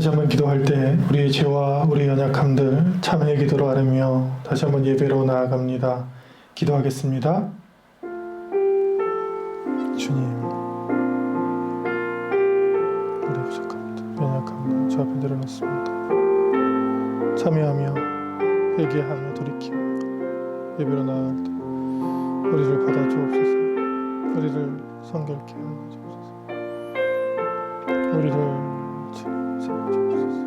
다시 한번 기도할 때 우리의 죄와 우리의 연약함들 참회의 기도로 아뢰며 다시 한번 예배로 나아갑니다. 기도하겠습니다. 주님, 우리 부족합니다. 연약함들 주 앞에 내려놓습니다. 참회하며 회개하며 돌이키며 예배로 나아갈 때 우리를 받아주옵소서. 우리를 성결케 하여 주옵소서. 우리를 세워주옵소서.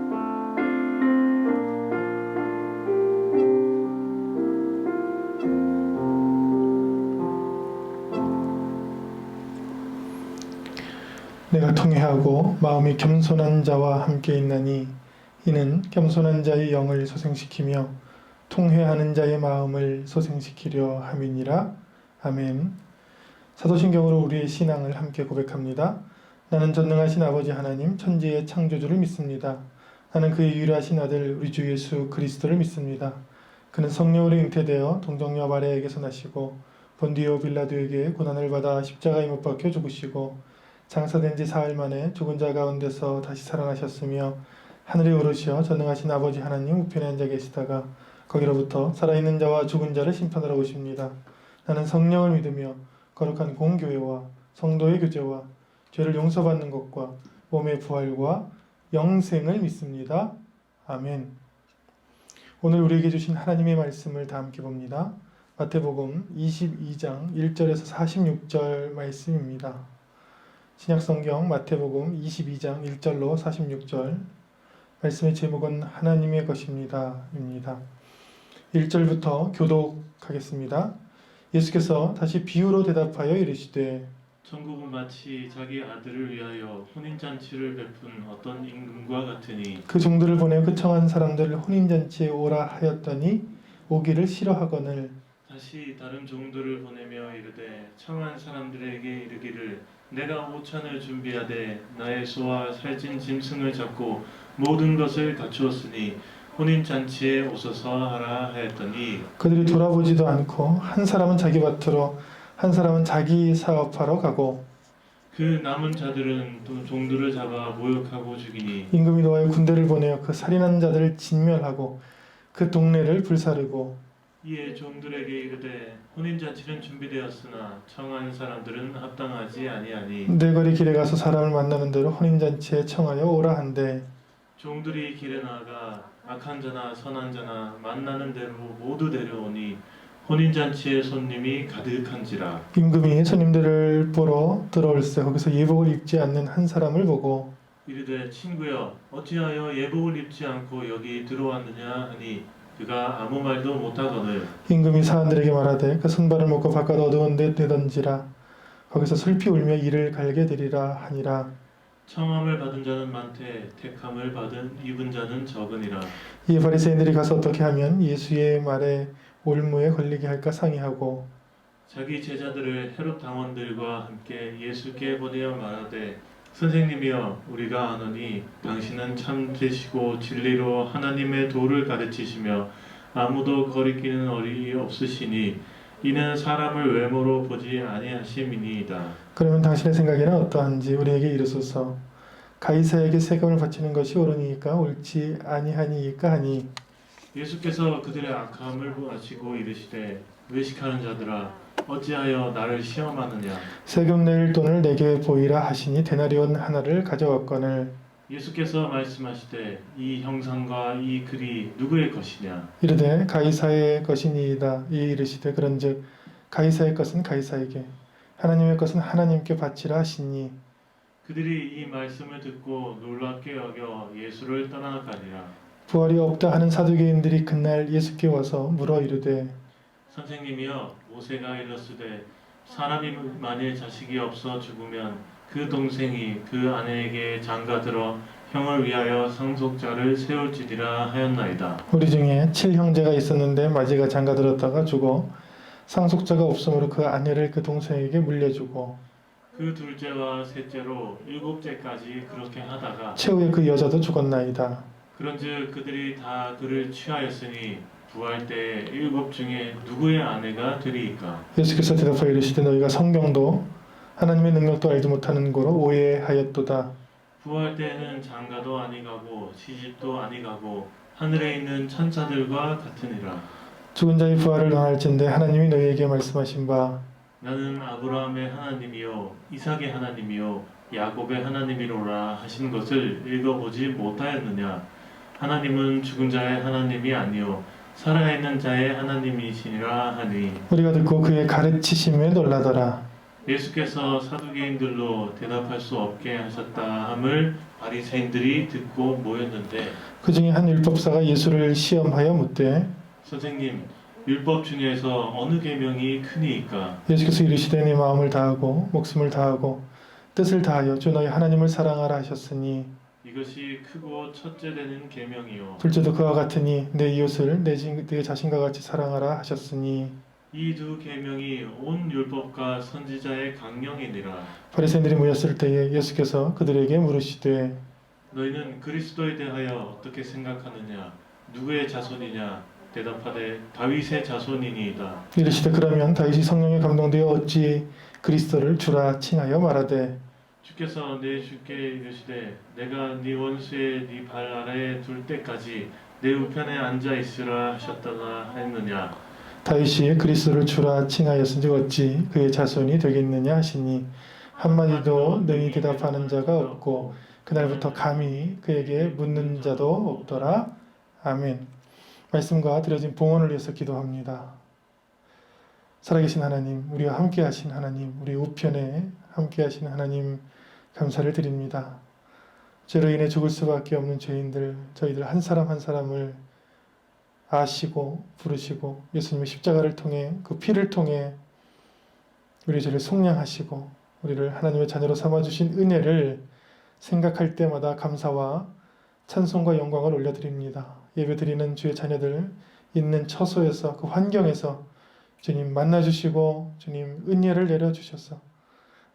내가 통회하고 마음이 겸손한 자와 함께 있나니 이는 겸손한 자의 영을 소생시키며 통회하는 자의 마음을 소생시키려 함이니라. 아멘. 사도신경으로 우리의 신앙을 함께 고백합니다. 나는 전능하신 아버지 하나님 천지의 창조주를 믿습니다. 나는 그의 유일하신 아들 우리 주 예수 그리스도를 믿습니다. 그는 성령으로 잉태되어 동정녀 마리아에게서 나시고 본디오 빌라도에게 고난을 받아 십자가에 못 박혀 죽으시고 장사된 지 사흘 만에 죽은 자 가운데서 다시 살아나셨으며 하늘에 오르시어 전능하신 아버지 하나님 우편에 앉아 계시다가 거기로부터 살아있는 자와 죽은 자를 심판하러 오십니다. 나는 성령을 믿으며 거룩한 공교회와 성도의 교제와 죄를 용서받는 것과 몸의 부활과 영생을 믿습니다. 아멘. 오늘 우리에게 주신 하나님의 말씀을 다 함께 봅니다. 마태복음 22장 1절에서 46절 말씀입니다. 신약성경 마태복음 22장 1절로 46절 말씀의 제목은 하나님의 것입니다. 입니다. 1절부터 교독하겠습니다. 예수께서 다시 비유로 대답하여 이르시되 천국은 마치 자기 아들을 위하여 혼인잔치를 베푼 어떤 임금과 같으니 그 종들을 보내 그 청한 사람들을 혼인잔치에 오라 하였더니 오기를 싫어하거늘 다시 다른 종들을 보내며 이르되 청한 사람들에게 이르기를 내가 오찬을 준비하되 나의 소와 살찐 짐승을 잡고 모든 것을 갖추었으니 혼인잔치에 오소서 하라 하였더니 그들이 돌아보지도 않고 한 사람은 자기 밭으로 한 사람은 자기 사업하러 가고 그 남은 자들은 또 종들을 잡아 모욕하고 죽이니 임금이 노하여 군대를 보내어 그 살인한 자들을 진멸하고 그 동네를 불사르고 이에 종들에게 이르되 혼인잔치는 준비되었으나 청한 사람들은 합당하지 아니하니 내거리 길에 가서 사람을 만나는 대로 혼인잔치에 청하여 오라 한대 종들이 길에 나가 악한 자나 선한 자나 만나는 대로 모두 데려오니 혼인잔치에 손님이 가득한지라. 임금이 손님들을 보러 들어올세 거기서 예복을 입지 않는 한 사람을 보고 이르되 친구여 어찌하여 예복을 입지 않고 여기 들어왔느냐 하니 그가 아무 말도 못하거늘 임금이 사람들에게 말하되 그 손발을 묶어 바깥 어두운 데 내던지라 거기서 슬피 울며 이를 갈게 되리라 하니라. 청함을 받은 자는 많되 택함을 입은 자는 적으니라. 이에 바리새인들이 가서 어떻게 하면 예수의 말에 올무에 걸리게 할까 상의하고 자기 제자들을 헤롯 당원들과 함께 예수께 보내어 말하되 선생님이여 우리가 아노니 당신은 참되시고 진리로 하나님의 도를 가르치시며 아무도 거리끼는 어리 없으시니 이는 사람을 외모로 보지 아니하심이니이다. 그러면 당신의 생각에는 어떠한지 우리에게 이르소서. 가이사에게 세금을 바치는 것이 옳으니까 옳지 아니하니이까 하니 예수께서 그들의 악함을 아시고 이르시되 외식하는 자들아 어찌하여 나를 시험하느냐. 세금 낼 돈을 내게 보이라 하시니 데나리온 하나를 가져왔거늘 예수께서 말씀하시되 이 형상과 이 글이 누구의 것이냐. 이르되 가이사의 것이니이다. 이에 이르시되 그런즉 가이사의 것은 가이사에게 하나님의 것은 하나님께 바치라 하시니 그들이 이 말씀을 듣고 놀랍게 여겨 예수를 떠나가니라. 부활이 없다 하는 사두개인들이 그날 예수께 와서 물어 이르되 선생님이여 모세가 일렀으되 사람이 만일 자식이 없어 죽으면 그 동생이 그 아내에게 장가들어 형을 위하여 상속자를 세울지니라 하였나이다. 우리 중에 7형제가 있었는데 마지가 장가들었다가 죽어 상속자가 없으므로 그 아내를 그 동생에게 물려주고 그 둘째와 셋째로 일곱째까지 그렇게 하다가 최후에 그 여자도 죽었나이다. 그런즉 그들이 다 그를 취하였으니 부활 때 일곱 중에 누구의 아내가 되리이까. 예수께서 대답하여 이르시되 너희가 성경도 하나님의 능력도 알지 못하는 거로 오해하였도다. 부활 때에는 장가도 아니 가고 시집도 아니 가고 하늘에 있는 천사들과 같으니라. 죽은 자의 부활을 논할진대 하나님이 너희에게 말씀하신 바 나는 아브라함의 하나님이요 이삭의 하나님이요 야곱의 하나님이로라 하신 것을 읽어보지 못하였느냐. 하나님은 죽은 자의 하나님이 아니요 살아있는 자의 하나님이시니라 하니. 우리가 듣고 그의 가르치심에 놀라더라. 예수께서 사두개인들로 대답할 수 없게 하셨다 함을 바리새인들이 듣고 모였는데, 그 중에 한 율법사가 예수를 시험하여 묻되 선생님, 율법 중에서 어느 계명이 크니이까? 예수께서 이르시되 네 마음을 다하고 목숨을 다하고 뜻을 다하여 주 너희 하나님을 사랑하라 하셨으니 이것이 크고 첫째 되는 계명이요 둘째도 그와 같으니 내 이웃을 내 자신과 같이 사랑하라 하셨으니. 이 두 계명이 온 율법과 선지자의 강령이니라. 바리새인들이 모였을 때에 예수께서 그들에게 물으시되 너희는 그리스도에 대하여 어떻게 생각하느냐? 누구의 자손이냐? 대답하되 다윗의 자손이니이다. 이르시되 그러면 다윗이 성령에 감동되어 어찌 그리스도를 주라 칭하여 말하되 주께서 내 주께 이르시되 내가 네 원수의 네 발 아래에 둘 때까지 내 우편에 앉아 있으라 하셨다가 했느냐. 다윗이 그리스도를 주라 칭하였은즉 어찌 그의 자손이 되겠느냐 하시니 한마디도 능히 대답하는 자가 없고 그날부터 감히 그에게 묻는 자도 없더라. 아멘. 말씀과 드려진 봉헌을 위해서 기도합니다. 살아계신 하나님, 우리와 함께하신 하나님, 우리 우편에 함께하신 하나님 감사를 드립니다. 죄로 인해 죽을 수밖에 없는 죄인들, 저희들 한 사람 한 사람을 아시고 부르시고 예수님의 십자가를 통해 그 피를 통해 우리 죄를 속량하시고 우리를 하나님의 자녀로 삼아주신 은혜를 생각할 때마다 감사와 찬송과 영광을 올려드립니다. 예배드리는 주의 자녀들 있는 처소에서 그 환경에서 주님 만나주시고 주님 은혜를 내려주셔서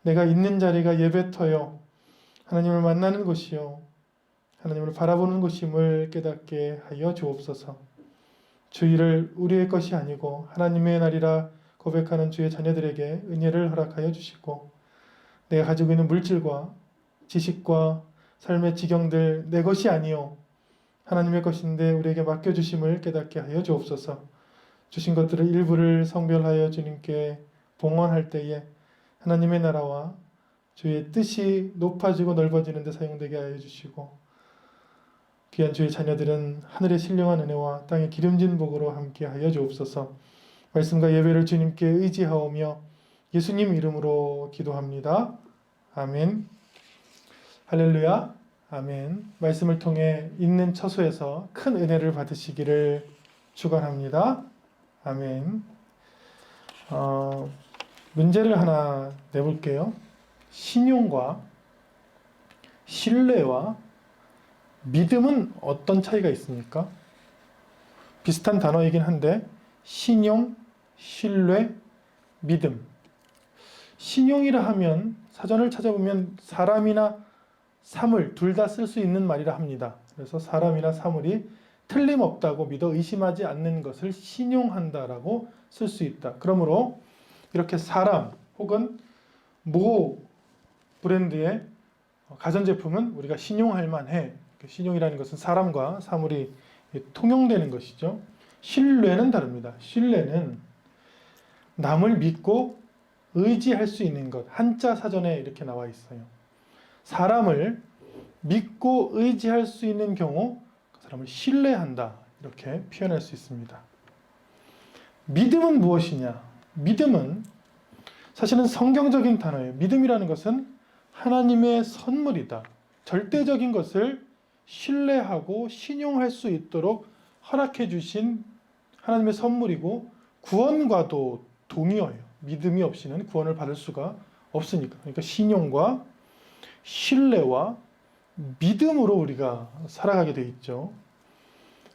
내가 있는 자리가 예배터요 하나님을 만나는 곳이요 하나님을 바라보는 곳임을 깨닫게 하여 주옵소서. 주일을 우리의 것이 아니고 하나님의 날이라 고백하는 주의 자녀들에게 은혜를 허락하여 주시고 내가 가지고 있는 물질과 지식과 삶의 지경들 내 것이 아니요 하나님의 것인데 우리에게 맡겨주심을 깨닫게 하여 주옵소서. 주신 것들을 일부를 성별하여 주님께 봉헌할 때에 하나님의 나라와 주의 뜻이 높아지고 넓어지는 데 사용되게 하여 주시고 귀한 주의 자녀들은 하늘의 신령한 은혜와 땅의 기름진 복으로 함께 하여 주옵소서. 말씀과 예배를 주님께 의지하오며 예수님 이름으로 기도합니다. 아멘. 할렐루야. 아멘. 말씀을 통해 있는 처소에서 큰 은혜를 받으시기를 축원합니다. 아멘. 문제를 하나 내볼게요. 신용과 신뢰와 믿음은 어떤 차이가 있습니까? 비슷한 단어이긴 한데 신용, 신뢰, 믿음. 신용이라 하면 사전을 찾아보면 사람이나 사물 둘 다 쓸 수 있는 말이라 합니다. 그래서 사람이나 사물이 틀림없다고 믿어 의심하지 않는 것을 신용한다라고 쓸 수 있다. 그러므로 이렇게 사람 혹은 모 브랜드의 가전제품은 우리가 신용할 만해. 신용이라는 것은 사람과 사물이 통용되는 것이죠. 신뢰는 다릅니다. 신뢰는 남을 믿고 의지할 수 있는 것. 한자 사전에 이렇게 나와 있어요. 사람을 믿고 의지할 수 있는 경우 그 사람을 신뢰한다. 이렇게 표현할 수 있습니다. 믿음은 무엇이냐? 믿음은 사실은 성경적인 단어예요. 믿음이라는 것은 하나님의 선물이다. 절대적인 것을 신뢰하고 신용할 수 있도록 허락해 주신 하나님의 선물이고 구원과도 동의어예요. 믿음이 없이는 구원을 받을 수가 없으니까. 그러니까 신용과 신뢰와 믿음으로 우리가 살아가게 돼 있죠.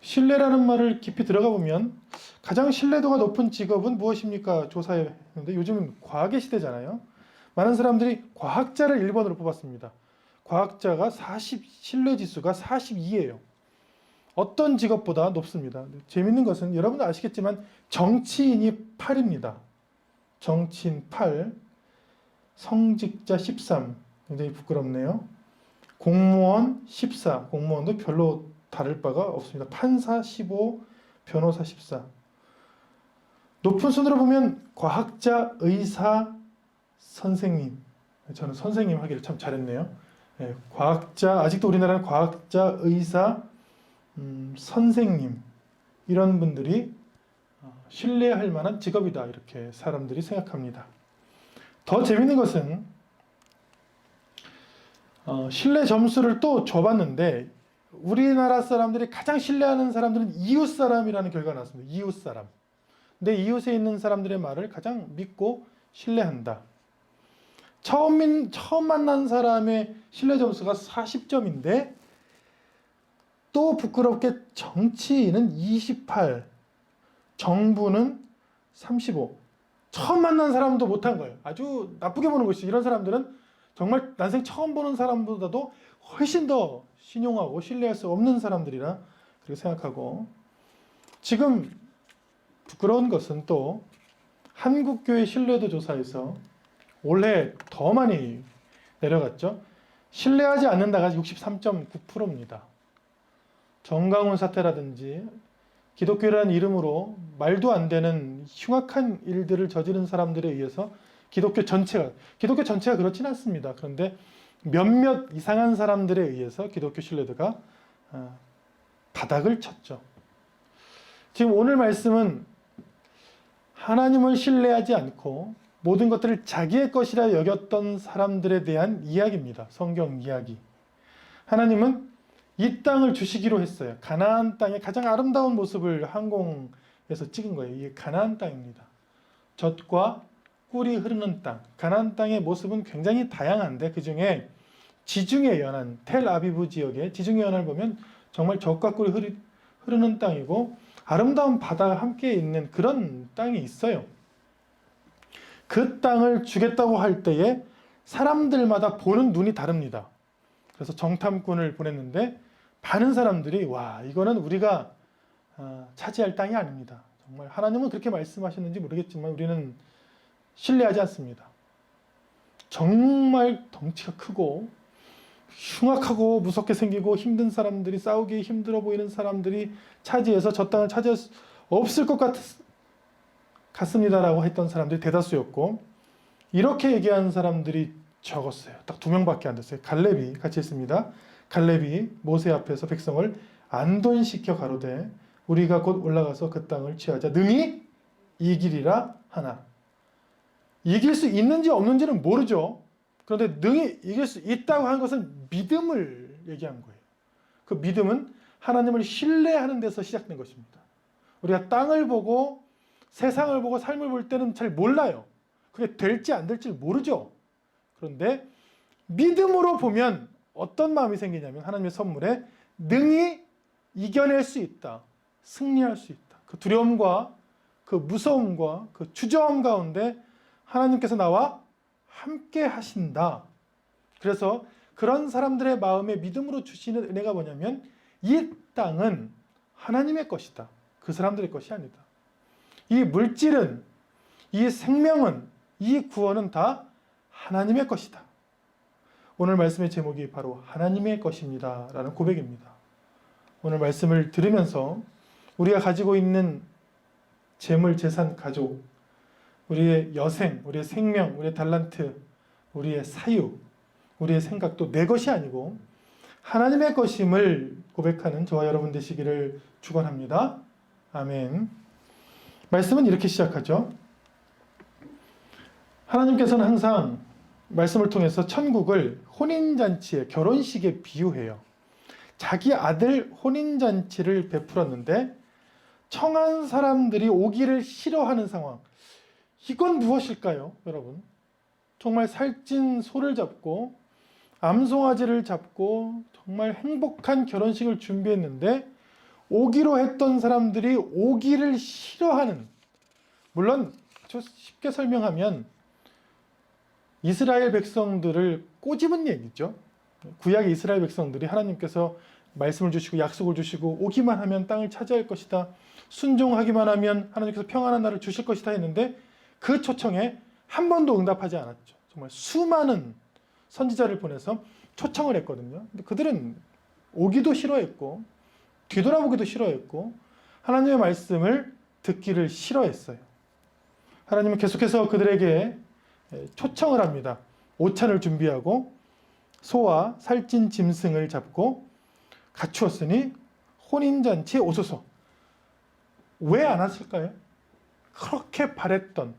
신뢰라는 말을 깊이 들어가 보면 가장 신뢰도가 높은 직업은 무엇입니까? 조사했는데 요즘은 과학의 시대잖아요. 많은 사람들이 과학자를 1번으로 뽑았습니다. 과학자가 신뢰 지수가 42예요. 어떤 직업보다 높습니다. 재밌는 것은 여러분도 아시겠지만 정치인이 8입니다. 정치인 8, 성직자 13. 굉장히 부끄럽네요. 공무원 14, 공무원도 별로 다를 바가 없습니다. 판사 15, 변호사 14. 높은 순으로 보면 과학자, 의사, 선생님. 저는 선생님 하기를 참 잘했네요. 예, 과학자, 아직도 우리나라는 과학자, 의사, 선생님 이런 분들이 신뢰할 만한 직업이다 이렇게 사람들이 생각합니다. 더 재밌는 것은 신뢰 점수를 또 줘봤는데 우리나라 사람들이 가장 신뢰하는 사람들은 이웃 사람이라는 결과가 나왔습니다. 이웃 사람. 내 이웃에 있는 사람들의 말을 가장 믿고 신뢰한다. 처음 만난 사람의 신뢰 점수가 40점인데 또 부끄럽게 정치인은 28, 정부는 35. 처음 만난 사람도 못한 거예요. 아주 나쁘게 보는 것이 이런 사람들은 정말 난생 처음 보는 사람보다도 훨씬 더 신용하고 신뢰할 수 없는 사람들이라 그렇게 생각하고 지금 부끄러운 것은 또 한국교회 신뢰도 조사에서 올해 더 많이 내려갔죠. 신뢰하지 않는다가 63.9%입니다. 정강훈 사태라든지 기독교라는 이름으로 말도 안 되는 흉악한 일들을 저지른 사람들에 의해서 기독교 전체가 그렇진 않습니다. 그런데 몇몇 이상한 사람들에 의해서 기독교 신뢰도가 바닥을 쳤죠. 지금 오늘 말씀은 하나님을 신뢰하지 않고 모든 것들을 자기의 것이라 여겼던 사람들에 대한 이야기입니다. 성경 이야기. 하나님은 이 땅을 주시기로 했어요. 가나안 땅의 가장 아름다운 모습을 항공에서 찍은 거예요. 이게 가나안 땅입니다. 젖과 꿀이 흐르는 땅. 가나안 땅의 모습은 굉장히 다양한데 그 중에 지중해 연안, 텔아비브 지역의 지중해 연안을 보면 정말 젖과 꿀이 흐르는 땅이고 아름다운 바다가 함께 있는 그런 땅이 있어요. 그 땅을 주겠다고 할 때에 사람들마다 보는 눈이 다릅니다. 그래서 정탐꾼을 보냈는데 많은 사람들이 와 이거는 우리가 차지할 땅이 아닙니다. 정말 하나님은 그렇게 말씀하셨는지 모르겠지만 우리는 신뢰하지 않습니다. 정말 덩치가 크고 흉악하고 무섭게 생기고 힘든 사람들이 싸우기 힘들어 보이는 사람들이 차지해서 저 땅을 차지할 수 없을 것 같습니다라고 했던 사람들이 대다수였고 이렇게 얘기한 사람들이 적었어요. 딱 2명밖에 안 됐어요. 갈렙이 같이 있습니다. 갈렙이 모세 앞에서 백성을 안돈시켜 가로되 우리가 곧 올라가서 그 땅을 취하자 능히 이기리라 하나. 이길 수 있는지 없는지는 모르죠. 그런데 능히 이길 수 있다고 한 것은 믿음을 얘기한 거예요. 그 믿음은 하나님을 신뢰하는 데서 시작된 것입니다. 우리가 땅을 보고 세상을 보고 삶을 볼 때는 잘 몰라요. 그게 될지 안 될지 모르죠. 그런데 믿음으로 보면 어떤 마음이 생기냐면 하나님의 선물에 능히 이겨낼 수 있다. 승리할 수 있다. 그 두려움과 그 무서움과 그 주저함 가운데 하나님께서 나와 함께 하신다. 그래서 그런 사람들의 마음에 믿음으로 주시는 은혜가 뭐냐면 이 땅은 하나님의 것이다. 그 사람들의 것이 아니다. 이 물질은, 이 생명은, 이 구원은 다 하나님의 것이다. 오늘 말씀의 제목이 바로 하나님의 것입니다. 라는 고백입니다. 오늘 말씀을 들으면서 우리가 가지고 있는 재물, 재산, 가족, 우리의 여생, 우리의 생명, 우리의 달란트, 우리의 사유, 우리의 생각도 내 것이 아니고 하나님의 것임을 고백하는 저와 여러분 되시기를 축원합니다. 아멘. 말씀은 이렇게 시작하죠. 하나님께서는 항상 말씀을 통해서 천국을 혼인잔치에, 결혼식에 비유해요. 자기 아들 혼인잔치를 베풀었는데 청한 사람들이 오기를 싫어하는 상황. 이건 무엇일까요, 여러분? 정말 살찐 소를 잡고 암송아지를 잡고 정말 행복한 결혼식을 준비했는데 오기로 했던 사람들이 오기를 싫어하는, 물론 아주 쉽게 설명하면 이스라엘 백성들을 꼬집은 얘기죠. 구약의 이스라엘 백성들이 하나님께서 말씀을 주시고 약속을 주시고 오기만 하면 땅을 차지할 것이다. 순종하기만 하면 하나님께서 평안한 날을 주실 것이다 했는데 그 초청에 한 번도 응답하지 않았죠. 정말 수많은 선지자를 보내서 초청을 했거든요. 근데 그들은 오기도 싫어했고 뒤돌아보기도 싫어했고 하나님의 말씀을 듣기를 싫어했어요. 하나님은 계속해서 그들에게 초청을 합니다. 오찬을 준비하고 소와 살찐 짐승을 잡고 갖추었으니 혼인잔치에 오소서. 왜 안 왔을까요? 그렇게 바랬던,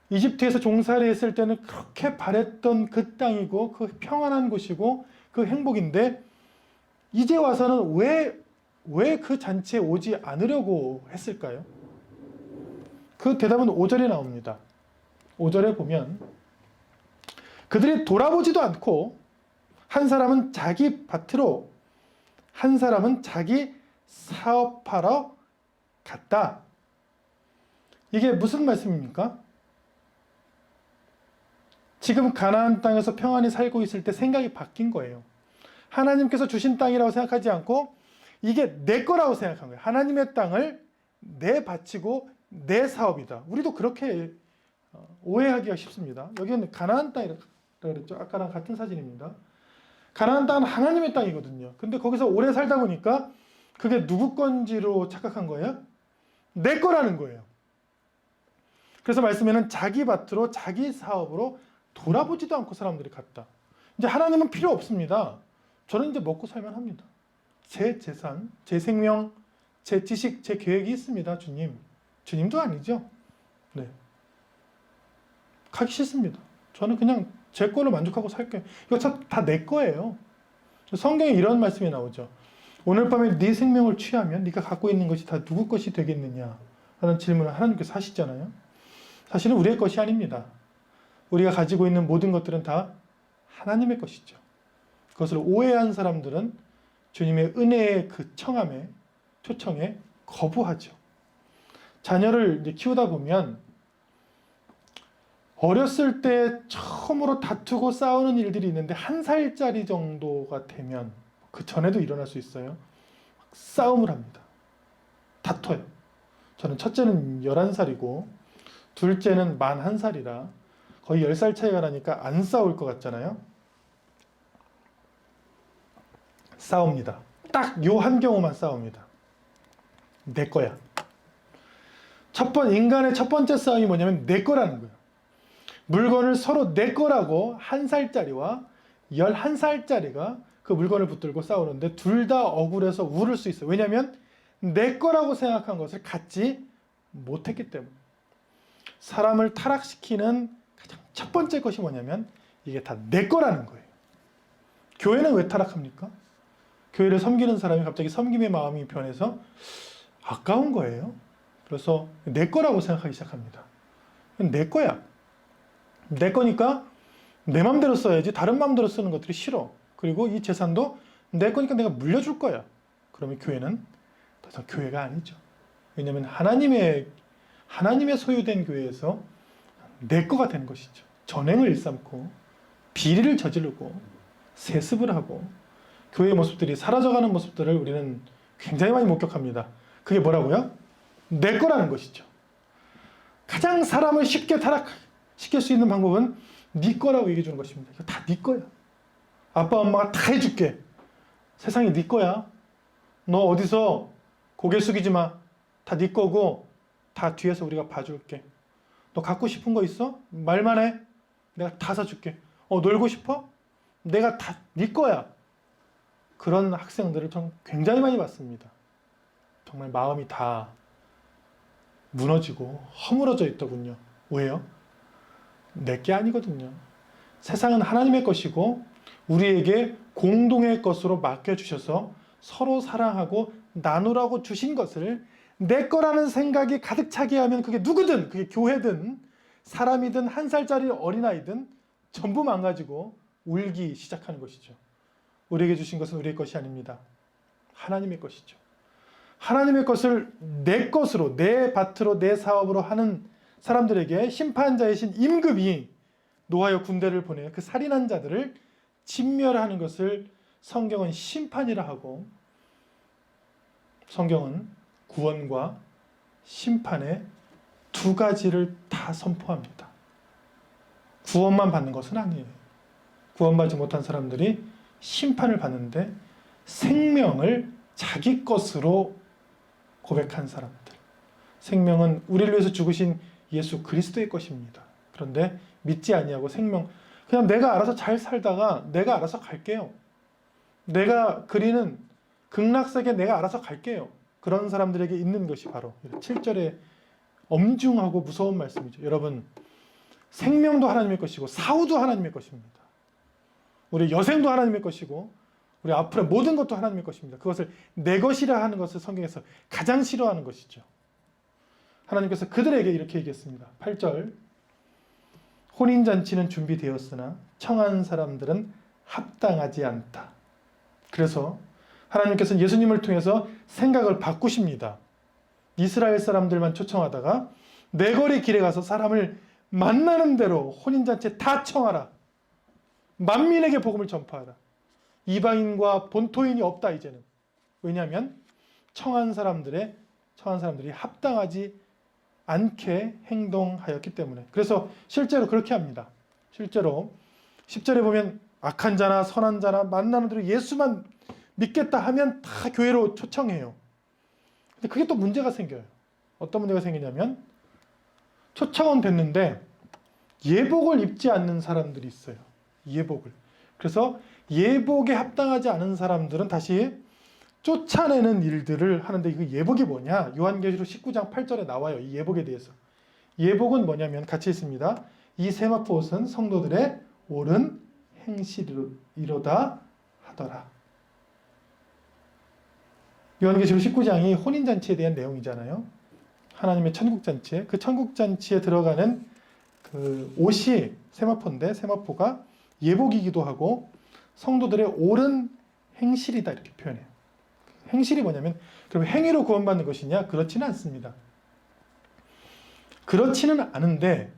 이집트에서 종살이 했을 때는 그렇게 바랬던 그 땅이고 그 평안한 곳이고 그 행복인데 이제 와서는 왜 그 잔치에 오지 않으려고 했을까요? 그 대답은 5절에 나옵니다. 5절에 보면 그들이 돌아보지도 않고 한 사람은 자기 밭으로 한 사람은 자기 사업하러 갔다. 이게 무슨 말씀입니까? 지금 가나안 땅에서 평안히 살고 있을 때 생각이 바뀐 거예요. 하나님께서 주신 땅이라고 생각하지 않고 이게 내 거라고 생각한 거예요. 하나님의 땅을 내 바치고 내 사업이다. 우리도 그렇게 오해하기가 쉽습니다. 여기는 가나안 땅이라고 그랬죠. 아까랑 같은 사진입니다. 가나안 땅은 하나님의 땅이거든요. 근데 거기서 오래 살다 보니까 그게 누구 건지로 착각한 거예요? 내 거라는 거예요. 그래서 말씀에는 자기 밭으로 자기 사업으로 돌아보지도 않고 사람들이 갔다. 이제 하나님은 필요 없습니다. 저는 이제 먹고 살만 합니다. 제 재산, 제 생명, 제 지식, 제 계획이 있습니다. 주님. 주님도 아니죠. 네. 가기 싫습니다. 저는 그냥 제 걸로 만족하고 살게요. 이거 다 내 거예요. 성경에 이런 말씀이 나오죠. 오늘 밤에 네 생명을 취하면 네가 갖고 있는 것이 다 누구 것이 되겠느냐 라는 질문을 하나님께서 하시잖아요. 사실은 우리의 것이 아닙니다. 우리가 가지고 있는 모든 것들은 다 하나님의 것이죠. 그것을 오해한 사람들은 주님의 은혜의 그 초청에 거부하죠. 자녀를 이제 키우다 보면 어렸을 때 처음으로 다투고 싸우는 일들이 있는데 1살짜리 정도가 되면 그 전에도 일어날 수 있어요. 싸움을 합니다. 다퉈요. 저는 첫째는 11살이고 둘째는 만 1살이라 거의 10살 차이가 나니까 안 싸울 것 같잖아요. 싸웁니다. 딱 요 한 경우만 싸웁니다. 내 거야. 인간의 첫 번째 싸움이 뭐냐면 내 거라는 거예요. 물건을 서로 내 거라고 1살짜리와 11살짜리가 그 물건을 붙들고 싸우는데 둘 다 억울해서 울을 수 있어요. 왜냐하면 내 거라고 생각한 것을 갖지 못했기 때문에. 사람을 타락시키는 가장 첫 번째 것이 뭐냐면 이게 다 내 거라는 거예요. 교회는 왜 타락합니까? 교회를 섬기는 사람이 갑자기 섬김의 마음이 변해서 아까운 거예요. 그래서 내 거라고 생각하기 시작합니다. 내 거야. 내 거니까 내 맘대로 써야지 다른 맘대로 쓰는 것들이 싫어. 그리고 이 재산도 내 거니까 내가 물려줄 거야. 그러면 교회는 더 이상 교회가 아니죠. 왜냐하면 하나님의 소유된 교회에서 내 거가 되는 것이죠. 전횡을 일삼고 비리를 저지르고 세습을 하고 교회의 모습들이 사라져가는 모습들을 우리는 굉장히 많이 목격합니다. 그게 뭐라고요? 내 거라는 것이죠. 가장 사람을 쉽게 타락시킬 수 있는 방법은 네 거라고 얘기해 주는 것입니다. 이거 다 네 거야. 아빠 엄마가 다 해줄게. 세상이 네 거야. 너 어디서 고개 숙이지 마. 다 네 거고 다 뒤에서 우리가 봐줄게. 너 갖고 싶은 거 있어? 말만 해. 내가 다 사줄게. 놀고 싶어? 내가 다 네 거야. 그런 학생들을 저는 굉장히 많이 봤습니다. 정말 마음이 다 무너지고 허물어져 있더군요. 왜요? 내게 아니거든요. 세상은 하나님의 것이고 우리에게 공동의 것으로 맡겨주셔서 서로 사랑하고 나누라고 주신 것을 내 거라는 생각이 가득 차게 하면 그게 누구든, 그게 교회든 사람이든 1살짜리 어린아이든 전부 망가지고 울기 시작하는 것이죠. 우리에게 주신 것은 우리의 것이 아닙니다. 하나님의 것이죠. 하나님의 것을 내 것으로, 내 밭으로, 내 사업으로 하는 사람들에게 심판자이신 임금이 노하여 군대를 보내 그 살인한 자들을 진멸하는 것을 성경은 심판이라 하고 성경은 구원과 심판의 두 가지를 다 선포합니다. 구원만 받는 것은 아니에요. 구원받지 못한 사람들이 심판을 받는데 생명을 자기 것으로 고백한 사람들. 생명은 우리를 위해서 죽으신 예수 그리스도의 것입니다. 그런데 믿지 아니하고 생명, 그냥 내가 알아서 잘 살다가 내가 알아서 갈게요. 내가 그리는 극락세계 내가 알아서 갈게요. 그런 사람들에게 있는 것이 바로 7절의 엄중하고 무서운 말씀이죠. 여러분, 생명도 하나님의 것이고 사후도 하나님의 것입니다. 우리 여생도 하나님의 것이고 우리 앞으로 모든 것도 하나님의 것입니다. 그것을 내 것이라 하는 것을 성경에서 가장 싫어하는 것이죠. 하나님께서 그들에게 이렇게 얘기했습니다. 8절, 혼인잔치는 준비되었으나 청한 사람들은 합당하지 않다. 그래서 하나님께서는 예수님을 통해서 생각을 바꾸십니다. 이스라엘 사람들만 초청하다가 내거리 길에 가서 사람을 만나는 대로 혼인잔치에 다 청하라. 만민에게 복음을 전파하라. 이방인과 본토인이 없다 이제는. 왜냐하면 청한 사람들이 합당하지 않게 행동하였기 때문에. 그래서 실제로 그렇게 합니다. 실제로 10절에 보면 악한 자나 선한 자나 만나는 대로 예수만 믿겠다 하면 다 교회로 초청해요. 근데 그게 또 문제가 생겨요. 어떤 문제가 생기냐면 초청은 됐는데 예복을 입지 않는 사람들이 있어요. 예복을. 그래서 예복에 합당하지 않은 사람들은 다시 쫓아내는 일들을 하는데 그 예복이 뭐냐? 요한계시록 19장 8절에 나와요. 이 예복에 대해서. 예복은 뭐냐면 같이 있습니다. 이 세마포 옷은 성도들의 옳은 행실이로다 하더라. 요한계시록 19장이 혼인잔치에 대한 내용이잖아요. 하나님의 천국잔치에. 그 천국잔치에 들어가는 그 옷이 세마포인데 세마포가 예복이기도 하고 성도들의 옳은 행실이다 이렇게 표현해요. 행실이 뭐냐면 그럼 행위로 구원받는 것이냐? 그렇지는 않습니다. 그렇지는 않은데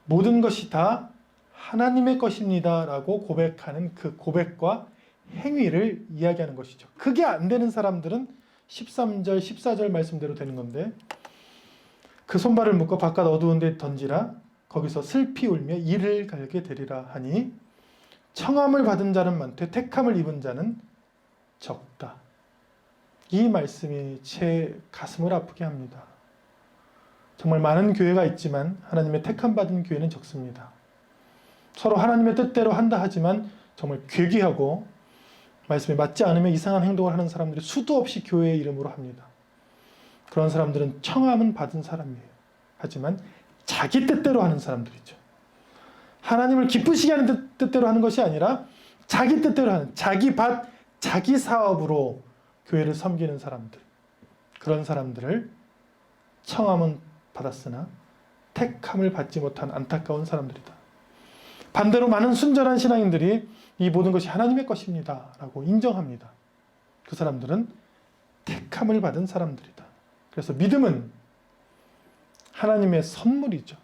모든 것이 다 하나님의 것입니다 라고 고백하는 그 고백과 행위를 이야기하는 것이죠. 그게 안 되는 사람들은 13절, 14절 말씀대로 되는 건데 그 손발을 묶어 바깥 어두운 데 던지라 거기서 슬피 울며 이를 갈게 되리라 하니 청함을 받은 자는 많되 택함을 입은 자는 적다. 이 말씀이 제 가슴을 아프게 합니다. 정말 많은 교회가 있지만 하나님의 택함 받은 교회는 적습니다. 서로 하나님의 뜻대로 한다 하지만 정말 괴기하고 말씀에 맞지 않으면 이상한 행동을 하는 사람들이 수도 없이 교회의 이름으로 합니다. 그런 사람들은 청함은 받은 사람이에요. 하지만 자기 뜻대로 하는 사람들이죠. 하나님을 기쁘시게 하는 뜻대로 하는 것이 아니라 자기 뜻대로 하는, 자기 밭, 자기 사업으로 교회를 섬기는 사람들. 그런 사람들을 청함은 받았으나 택함을 받지 못한 안타까운 사람들이다. 반대로 많은 순전한 신앙인들이 이 모든 것이 하나님의 것입니다 라고 인정합니다. 그 사람들은 택함을 받은 사람들이다. 그래서 믿음은 하나님의 선물이죠.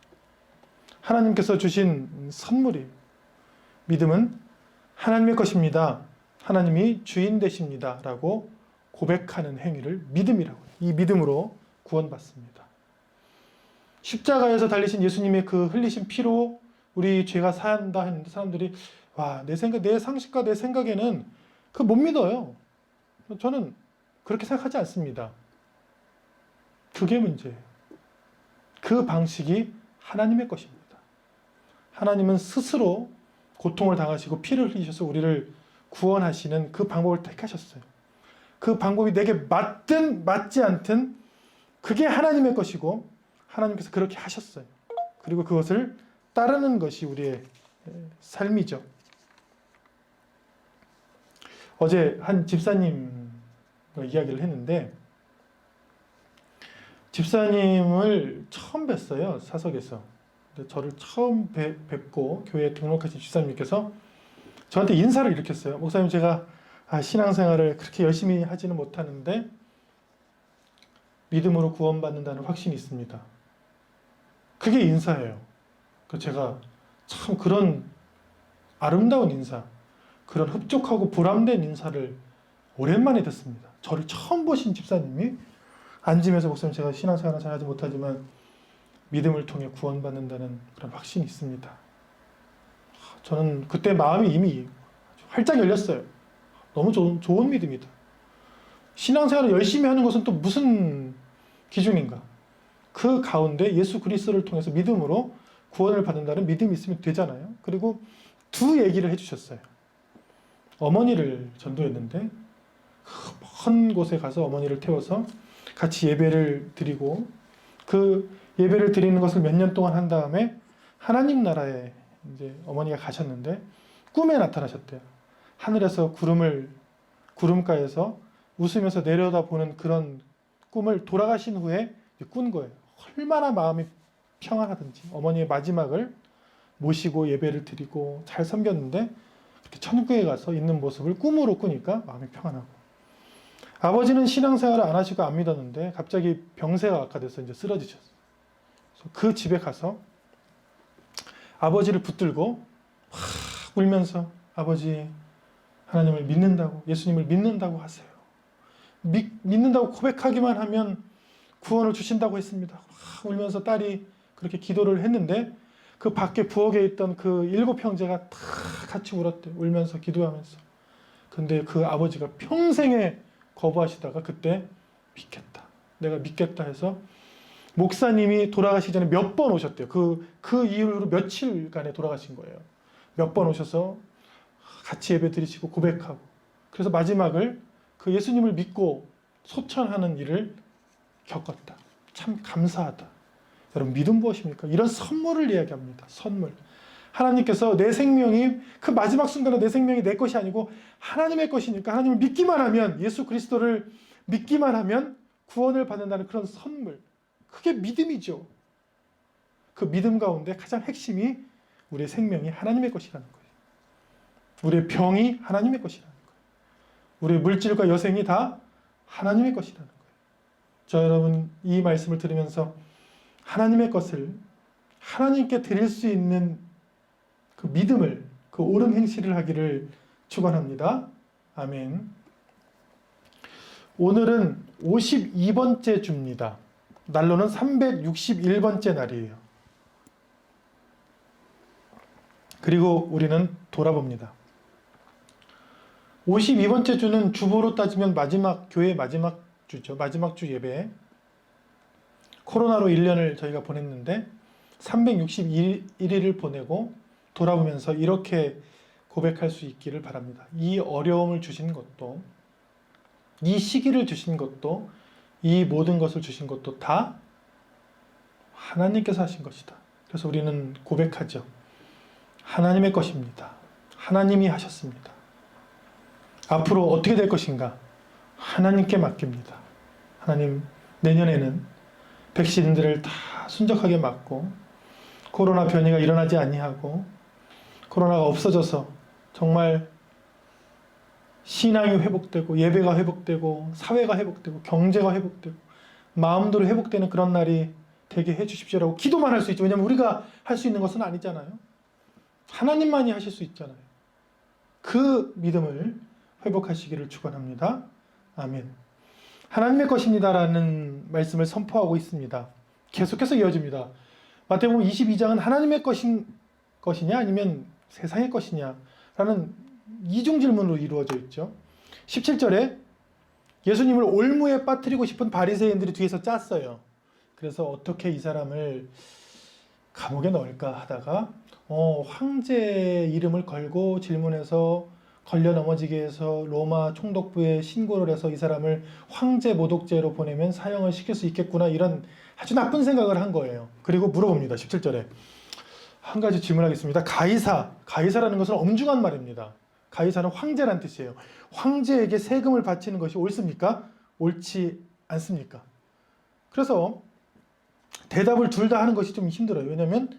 하나님께서 주신 선물이에요. 믿음은 하나님의 것입니다. 하나님이 주인 되십니다 라고 고백하는 행위를 믿음이라고 해요. 이 믿음으로 구원받습니다. 십자가에서 달리신 예수님의 그 흘리신 피로 우리 죄가 산다 했는데 사람들이 와, 내 상식과 내 생각에는 그거 못 믿어요. 저는 그렇게 생각하지 않습니다. 그게 문제예요. 그 방식이 하나님의 것입니다. 하나님은 스스로 고통을 당하시고 피를 흘리셔서 우리를 구원하시는 그 방법을 택하셨어요. 그 방법이 내게 맞든 맞지 않든 그게 하나님의 것이고 하나님께서 그렇게 하셨어요. 그리고 그것을 따르는 것이 우리의 삶이죠. 어제 한 집사님과 이야기를 했는데 집사님을 처음 뵀어요. 사석에서. 저를 처음 뵙고 교회에 등록하신 집사님께서 저한테 인사를 이렇게 했어요. 목사님, 제가 신앙생활을 그렇게 열심히 하지는 못하는데 믿음으로 구원받는다는 확신이 있습니다. 그게 인사예요. 제가 참 그런 아름다운 인사, 그런 흡족하고 보람된 인사를 오랜만에 듣습니다. 저를 처음 보신 집사님이 앉으면서 목사님, 제가 신앙생활을 잘하지 못하지만 믿음을 통해 구원받는다는 그런 확신이 있습니다. 저는 그때 마음이 이미 활짝 열렸어요. 너무 좋은 믿음이다. 신앙생활을 열심히 하는 것은 또 무슨 기준인가? 그 가운데 예수 그리스도를 통해서 믿음으로 구원을 받는다는 믿음이 있으면 되잖아요. 그리고 두 얘기를 해주셨어요. 어머니를 전도했는데 먼 곳에 가서 어머니를 태워서 같이 예배를 드리고 그 예배를 드리는 것을 몇 년 동안 한 다음에 하나님 나라에 이제 어머니가 가셨는데 꿈에 나타나셨대요. 하늘에서 구름가에서 웃으면서 내려다보는 그런 꿈을 돌아가신 후에 꾼 거예요. 얼마나 마음이 평안하든지 어머니의 마지막을 모시고 예배를 드리고 잘 섬겼는데 그렇게 천국에 가서 있는 모습을 꿈으로 꾸니까 마음이 평안하고, 아버지는 신앙생활을 안 하시고 안 믿었는데 갑자기 병세가 악화돼서 이제 쓰러지셨어요. 그래서 그 집에 가서 아버지를 붙들고 울면서 아버지 하나님을 믿는다고, 예수님을 믿는다고 하세요. 믿는다고 고백하기만 하면 구원을 주신다고 했습니다. 울면서 딸이 그렇게 기도를 했는데 그 밖에 부엌에 있던 그 7 형제가 다 같이 울었대요. 울면서 기도하면서. 근데 그 아버지가 평생에 거부하시다가 그때 믿겠다, 내가 믿겠다 해서 목사님이 돌아가시기 전에 몇 번 오셨대요. 그 이후로 며칠간에 돌아가신 거예요. 몇 번 오셔서 같이 예배 드리시고 고백하고, 그래서 마지막을 그 예수님을 믿고 소천하는 일을 겪었다. 참 감사하다. 여러분, 믿음 무엇입니까? 이런 선물을 이야기합니다. 선물. 하나님께서 내 생명이, 그 마지막 순간에 내 생명이 내 것이 아니고 하나님의 것이니까 하나님을 믿기만 하면, 예수 그리스도를 믿기만 하면 구원을 받는다는 그런 선물. 그게 믿음이죠. 그 믿음 가운데 가장 핵심이 우리의 생명이 하나님의 것이라는 거예요. 우리의 병이 하나님의 것이라는 거예요. 우리의 물질과 여생이 다 하나님의 것이라는 거예요. 저 여러분, 이 말씀을 들으면서 하나님의 것을 하나님께 드릴 수 있는 그 믿음을, 그 옳은 행실을 하기를 축원합니다. 아멘. 오늘은 52번째 주입니다. 날로는 361번째 날이에요. 그리고 우리는 돌아봅니다. 52번째 주는 주보로 따지면 교회의 마지막 주죠. 마지막 주 예배. 코로나로 1년을 저희가 보냈는데 361일을 보내고 돌아보면서 이렇게 고백할 수 있기를 바랍니다. 이 어려움을 주신 것도, 이 시기를 주신 것도, 이 모든 것을 주신 것도 다 하나님께서 하신 것이다. 그래서 우리는 고백하죠. 하나님의 것입니다. 하나님이 하셨습니다. 앞으로 어떻게 될 것인가? 하나님께 맡깁니다. 하나님, 내년에는 백신들을 다 순적하게 맞고 코로나 변이가 일어나지 아니하고 코로나가 없어져서 정말 신앙이 회복되고 예배가 회복되고 사회가 회복되고 경제가 회복되고 마음대로 회복되는 그런 날이 되게 해주십시오라고 기도만 할 수 있죠. 왜냐하면 우리가 할 수 있는 것은 아니잖아요. 하나님만이 하실 수 있잖아요. 그 믿음을 회복하시기를 축원합니다. 아멘. 하나님의 것입니다라는 말씀을 선포하고 있습니다. 계속해서 이어집니다. 마태복음 22장은 하나님의 것이냐 아니면 세상의 것이냐 라는 이중 질문으로 이루어져 있죠. 17절에 예수님을 올무에 빠뜨리고 싶은 바리새인들이 뒤에서 짰어요. 그래서 어떻게 이 사람을 감옥에 넣을까 하다가 황제 이름을 걸고 질문해서 걸려 넘어지게 해서 로마 총독부에 신고를 해서 이 사람을 황제 모독죄로 보내면 사형을 시킬 수 있겠구나, 이런 아주 나쁜 생각을 한 거예요. 그리고 물어봅니다. 17절에 한 가지 질문하겠습니다. 가이사라는 것은 엄중한 말입니다. 가이사는 황제란 뜻이에요. 황제에게 세금을 바치는 것이 옳습니까? 옳지 않습니까? 그래서 대답을 둘 다 하는 것이 좀 힘들어요. 왜냐하면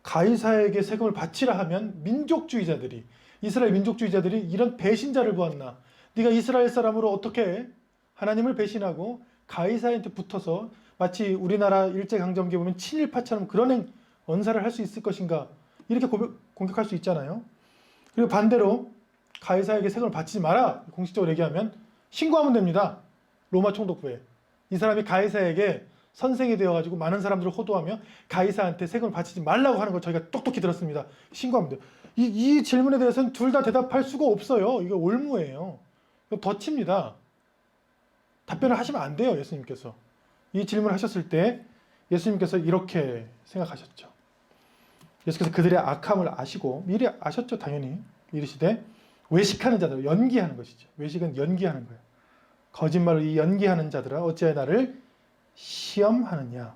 가이사에게 세금을 바치라 하면 민족주의자들이, 이스라엘 민족주의자들이 이런 배신자를 보았나, 네가 이스라엘 사람으로 어떻게 하나님을 배신하고 가이사한테 붙어서 마치 우리나라 일제강점기에 보면 친일파처럼 그런 언사를 할 수 있을 것인가, 이렇게 공격할 수 있잖아요. 그리고 반대로 가이사에게 세금을 바치지 마라 공식적으로 얘기하면 신고하면 됩니다. 로마 총독부에. 이 사람이 가이사에게 선생이 되어가지고 많은 사람들을 호도하며 가이사한테 세금을 바치지 말라고 하는 걸 저희가 똑똑히 들었습니다. 신고하면 돼요. 이 질문에 대해서는 둘 다 대답할 수가 없어요. 이거 올무예요. 이거 덧칩니다. 답변을 하시면 안 돼요. 예수님께서. 이 질문을 하셨을 때 예수님께서 이렇게 생각하셨죠. 예수께서 그들의 악함을 아시고 미리 아셨죠. 당연히. 이르시되 외식하는 자들, 연기하는 것이죠. 외식은 연기하는 거예요. 거짓말을 이 연기하는 자들아 어찌하여 나를 시험하느냐.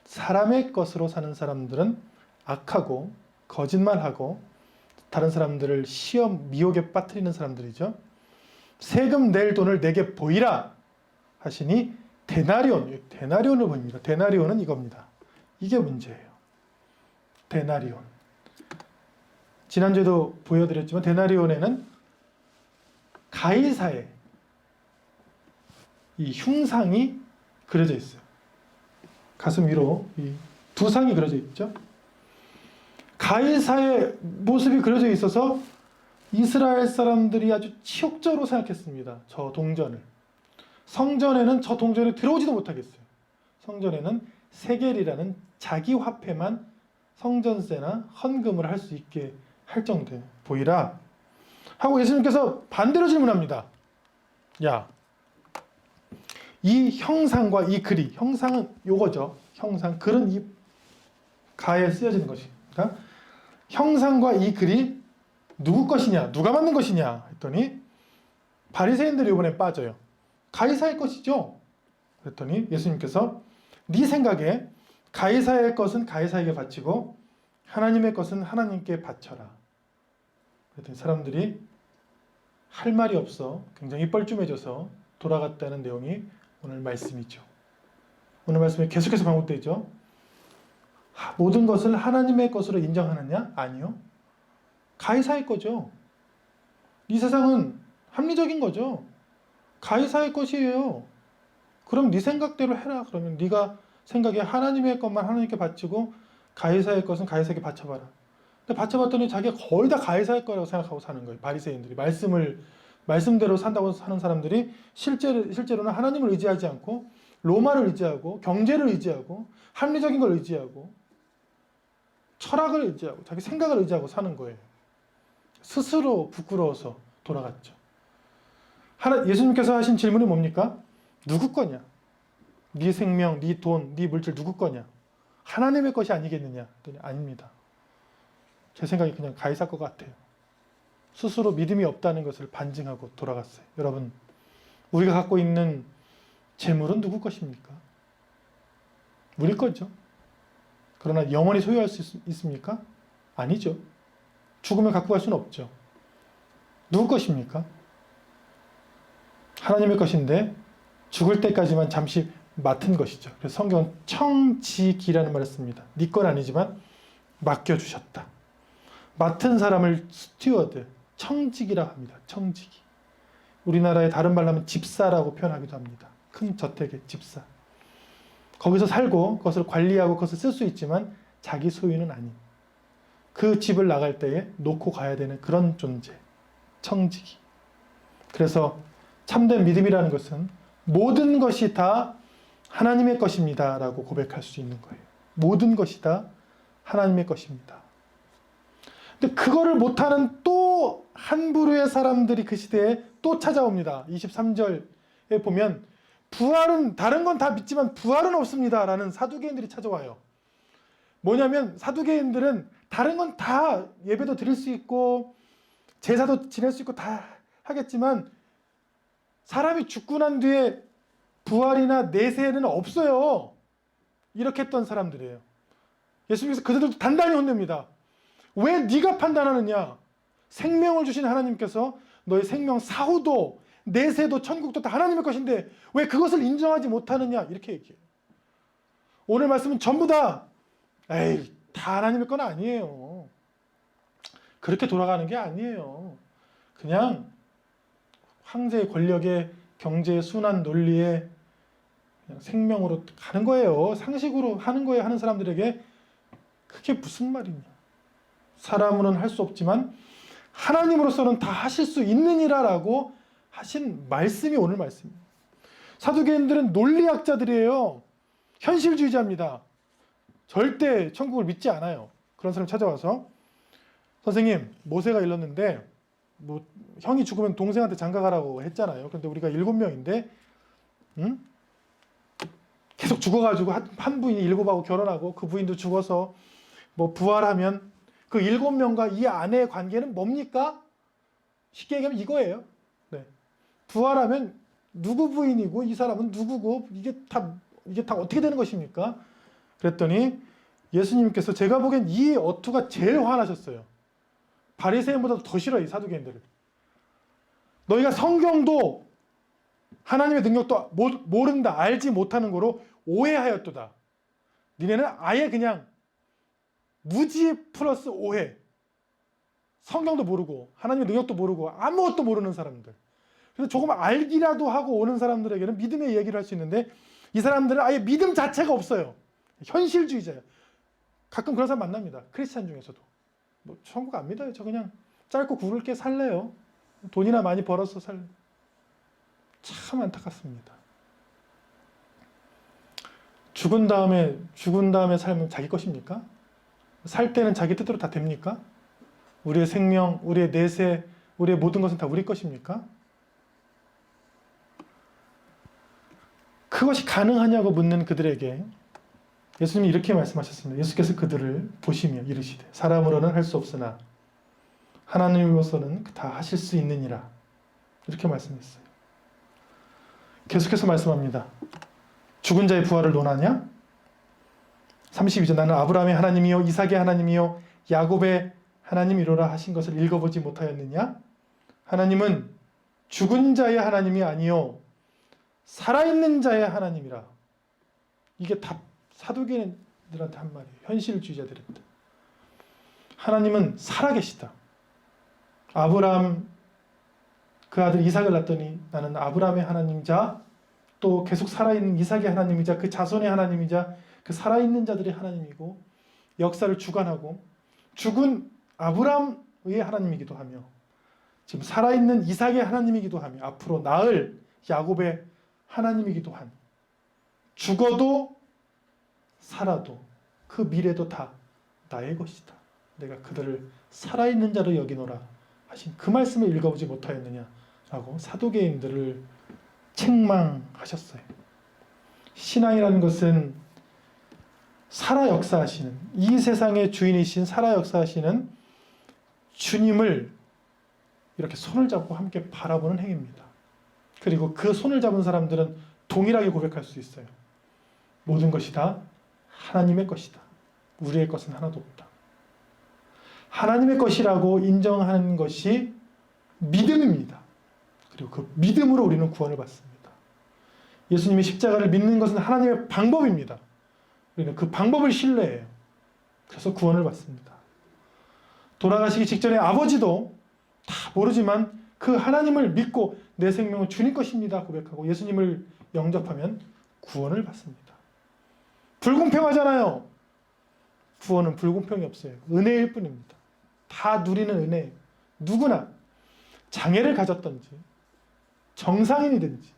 사람의 것으로 사는 사람들은 악하고 거짓말하고 다른 사람들을 시험, 미혹에 빠뜨리는 사람들이죠. 세금 낼 돈을 내게 보이라 하시니 데나리온, 데나리온을 보입니다. 데나리온은 이겁니다. 이게 문제예요. 데나리온. 지난주에도 보여드렸지만 데나리온에는 가이사의 이 흉상이 그려져 있어요. 가슴 위로 이 두 상이 그려져 있죠. 가이사의 모습이 그려져 있어서 이스라엘 사람들이 아주 치욕적으로 생각했습니다. 저 동전을. 성전에는 저 동전에 들어오지도 못하겠어요. 성전에는 세겔이라는 자기 화폐만 성전세나 헌금을 할 수 있게 할 정도에 보이라 하고 예수님께서 반대로 질문합니다. 야, 이 형상과 이 글이, 형상은 요거죠. 형상, 글은 이 가에 쓰여지는 것이니까 형상과 이 글이 누구 것이냐, 누가 만든 것이냐 했더니 바리새인들이 이번에 빠져요. 가이사의 것이죠. 그랬더니 예수님께서 네 생각에 가이사의 것은 가이사에게 바치고 하나님의 것은 하나님께 바쳐라. 그랬더니 사람들이 할 말이 없어 굉장히 뻘쭘해져서 돌아갔다는 내용이 오늘 말씀이죠. 오늘 말씀에 계속해서 반복되죠. 모든 것을 하나님의 것으로 인정하느냐? 아니요. 가이사의 거죠. 이 세상은 합리적인 거죠. 가이사의 것이에요. 그럼 네 생각대로 해라. 그러면 네가 생각에 하나님의 것만 하나님께 바치고 가이사의 것은 가이사에게 바쳐봐라. 근데 바쳐봤더니 자기가 거의 다 가이사의 거라고 생각하고 사는 거예요. 바리새인들이 말씀대로 산다고 사는 사람들이 실제로는 하나님을 의지하지 않고 로마를 의지하고 경제를 의지하고 합리적인 걸 의지하고 철학을 의지하고 자기 생각을 의지하고 사는 거예요. 스스로 부끄러워서 돌아갔죠. 예수님께서 하신 질문이 뭡니까? 누구 거냐? 네 생명, 네 돈, 네 물질 누구 거냐? 하나님의 것이 아니겠느냐? 아닙니다. 제 생각이 그냥 가이사 것 같아요. 스스로 믿음이 없다는 것을 반증하고 돌아갔어요. 여러분, 우리가 갖고 있는 재물은 누구 것입니까? 우리 거죠. 그러나 영원히 소유할 수 있습니까? 아니죠. 죽으면 갖고 갈 수는 없죠. 누구 것입니까? 하나님의 것인데 죽을 때까지만 잠시 맡은 것이죠. 그래서 성경은 청지기라는 말을 씁니다. 네 건 아니지만 맡겨주셨다. 맡은 사람을 스튜어드, 청지기라고 합니다. 청지기. 우리나라의 다른 말로 하면 집사라고 표현하기도 합니다. 큰 저택의 집사. 거기서 살고 그것을 관리하고 그것을 쓸 수 있지만 자기 소유는 아닌, 그 집을 나갈 때에 놓고 가야 되는 그런 존재, 청지기. 그래서 참된 믿음이라는 것은 모든 것이 다 하나님의 것입니다 라고 고백할 수 있는 거예요. 모든 것이 다 하나님의 것입니다. 근데 그거를 못하는 또 한 부류의 사람들이 그 시대에 또 찾아옵니다. 23절에 보면 부활은, 다른 건 다 믿지만 부활은 없습니다 라는 사두개인들이 찾아와요. 뭐냐면 사두개인들은 다른 건 다 예배도 드릴 수 있고 제사도 지낼 수 있고 다 하겠지만 사람이 죽고 난 뒤에 부활이나 내세는 없어요. 이렇게 했던 사람들이에요. 예수님께서 그들도 단단히 혼냅니다. 왜 네가 판단하느냐? 생명을 주신 하나님께서 너의 생명 사후도 내세도 천국도 다 하나님의 것인데 왜 그것을 인정하지 못하느냐? 이렇게 얘기해요. 오늘 말씀은 전부 다 에이, 다 하나님의 건 아니에요. 그렇게 돌아가는 게 아니에요. 그냥 황제의 권력에 경제의 순환 논리에 그냥 생명으로 가는 거예요. 상식으로 하는 거예요. 하는 사람들에게 그게 무슨 말이냐. 사람으로는 할 수 없지만 하나님으로서는 다 하실 수 있느니라라고 하신 말씀이 오늘 말씀입니다. 사두개인들은 논리학자들이에요. 현실주의자입니다. 절대 천국을 믿지 않아요. 그런 사람 찾아와서 선생님, 모세가 일렀는데 뭐 형이 죽으면 동생한테 장가가라고 했잖아요. 그런데 우리가 7명인데 응? 계속 죽어가지고 한 부인이 7하고 결혼하고 그 부인도 죽어서 뭐 부활하면 그 7명과 이 아내의 관계는 뭡니까? 쉽게 얘기하면 이거예요. 네. 부활하면 누구 부인이고 이 사람은 누구고 이게 다 어떻게 되는 것입니까? 그랬더니 예수님께서 제가 보기엔 이 어투가 제일 화나셨어요. 바리새인보다 더 싫어요, 이 사두개인들을. 너희가 성경도 하나님의 능력도 모른다, 알지 못하는 거로 오해하였도다. 니네는 아예 그냥 무지 플러스 오해. 성경도 모르고 하나님의 능력도 모르고 아무것도 모르는 사람들. 그래서 조금 알기라도 하고 오는 사람들에게는 믿음의 얘기를 할 수 있는데 이 사람들은 아예 믿음 자체가 없어요. 현실주의자예요. 가끔 그런 사람 만납니다. 크리스찬 중에서도. 뭐 천국 안 믿어요. 저 그냥 짧고 굵게 살래요. 돈이나 많이 벌어서 살래. 참 안타깝습니다. 죽은 다음에 삶은 자기 것입니까? 살 때는 자기 뜻대로 다 됩니까? 우리의 생명, 우리의 내세, 우리의 모든 것은 다 우리 것입니까? 그것이 가능하냐고 묻는 그들에게 예수님이 이렇게 말씀하셨습니다. 예수께서 그들을 보시며 이르시되 사람으로는 할 수 없으나 하나님으로서는 다 하실 수 있느니라. 이렇게 말씀했어요. 계속해서 말씀합니다. 죽은 자의 부활을 논하냐? 32절 나는 아브라함의 하나님이요 이삭의 하나님이요 야곱의 하나님이로라 하신 것을 읽어보지 못하였느냐? 하나님은 죽은 자의 하나님이 아니요 살아있는 자의 하나님이라. 이게 다 사두개인들한테 한 말이에요. 현실주의자들한테. 하나님은 살아계시다. 아브라함 그 아들 이삭을 낳았더니 나는 아브라함의 하나님이자 또 계속 살아있는 이삭의 하나님이자 그 자손의 하나님이자 그 살아있는 자들의 하나님이고 역사를 주관하고 죽은 아브라함의 하나님이기도 하며 지금 살아있는 이삭의 하나님이기도 하며 앞으로 나을 야곱의 하나님이기도 한 죽어도 살아도 그 미래도 다 나의 것이다. 내가 그들을 살아있는 자로 여기노라 하신 그 말씀을 읽어보지 못하였느냐라고 사두개인들을 책망하셨어요. 신앙이라는 것은 살아 역사하시는 이 세상의 주인이신 살아 역사하시는 주님을 이렇게 손을 잡고 함께 바라보는 행위입니다. 그리고 그 손을 잡은 사람들은 동일하게 고백할 수 있어요. 모든 것이 다 하나님의 것이다. 우리의 것은 하나도 없다. 하나님의 것이라고 인정하는 것이 믿음입니다. 그리고 그 믿음으로 우리는 구원을 받습니다. 예수님이 십자가를 믿는 것은 하나님의 방법입니다. 우리는 그 방법을 신뢰해요. 그래서 구원을 받습니다. 돌아가시기 직전에 아버지도 다 모르지만 그 하나님을 믿고 내 생명은 주님 것입니다 고백하고 예수님을 영접하면 구원을 받습니다. 불공평하잖아요. 구원은 불공평이 없어요. 은혜일 뿐입니다. 다 누리는 은혜예요. 누구나 장애를 가졌던지 정상인이든지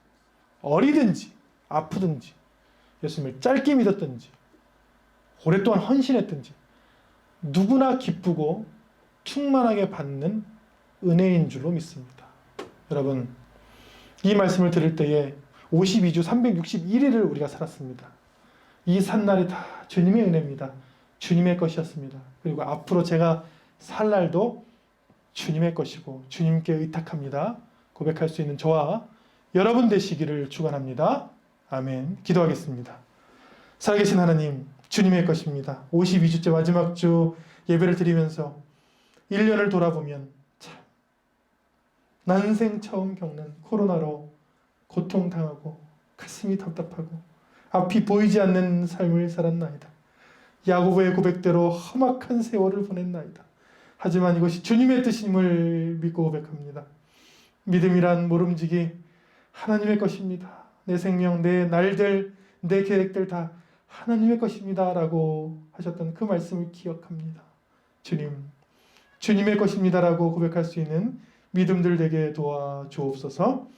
어리든지 아프든지 예수님을 짧게 믿었든지 오랫동안 헌신했든지 누구나 기쁘고 충만하게 받는 은혜인 줄로 믿습니다. 여러분, 이 말씀을 들을 때에 52주 361일을 우리가 살았습니다. 이 산날이 다 주님의 은혜입니다. 주님의 것이었습니다. 그리고 앞으로 제가 살 날도 주님의 것이고 주님께 의탁합니다. 고백할 수 있는 저와 여러분 되시기를 축원합니다. 아멘. 기도하겠습니다. 살아계신 하나님, 주님의 것입니다. 52주째 마지막 주 예배를 드리면서 1년을 돌아보면 참 난생 처음 겪는 코로나로 고통당하고 가슴이 답답하고 앞이 보이지 않는 삶을 살았나이다. 야고보의 고백대로 험악한 세월을 보냈나이다. 하지만 이것이 주님의 뜻임을 믿고 고백합니다. 믿음이란 모름지기 하나님의 것입니다. 내 생명, 내 날들, 내 계획들 다 하나님의 것입니다 라고 하셨던 그 말씀을 기억합니다. 주님, 주님의 것입니다 라고 고백할 수 있는 믿음들 되게 도와주옵소서.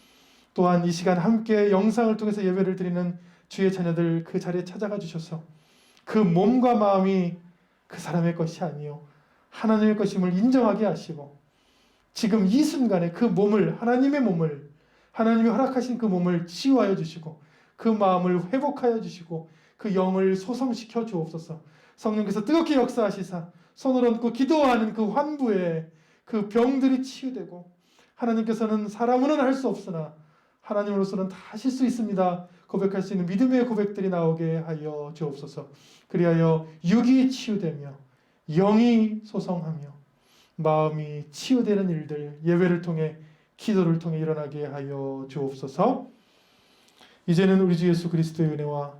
또한 이 시간 함께 영상을 통해서 예배를 드리는 주의 자녀들 그 자리에 찾아가 주셔서 그 몸과 마음이 그 사람의 것이 아니요 하나님의 것임을 인정하게 하시고 지금 이 순간에 그 몸을 하나님의 몸을 하나님이 허락하신 그 몸을 치유하여 주시고 그 마음을 회복하여 주시고 그 영을 소성시켜 주옵소서. 성령께서 뜨겁게 역사하시사 손을 얹고 기도하는 그 환부에 그 병들이 치유되고 하나님께서는 사람으로는 할 수 없으나 하나님으로서는 다 하실 수 있습니다. 고백할 수 있는 믿음의 고백들이 나오게 하여 주옵소서. 그리하여 육이 치유되며 영이 소성하며 마음이 치유되는 일들 예배를 통해 기도를 통해 일어나게 하여 주옵소서. 이제는 우리 주 예수 그리스도의 은혜와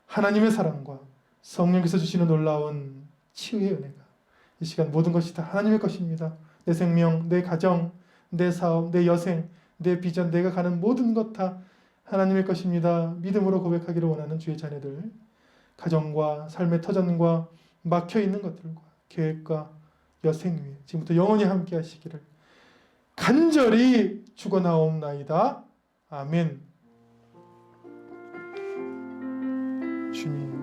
하나님의 사랑과 성령께서 주시는 놀라운 치유의 은혜가 이 시간 모든 것이 다 하나님의 것입니다. 내 생명, 내 가정, 내 사업, 내 여생, 내 비전, 내가 가는 모든 것 다 하나님의 것입니다. 믿음으로 고백하기를 원하는 주의 자녀들, 가정과 삶의 터전과 막혀있는 것들과 계획과 여생 위에 지금부터 영원히 함께 하시기를 간절히 축원하옵나이다. 아멘. 주님.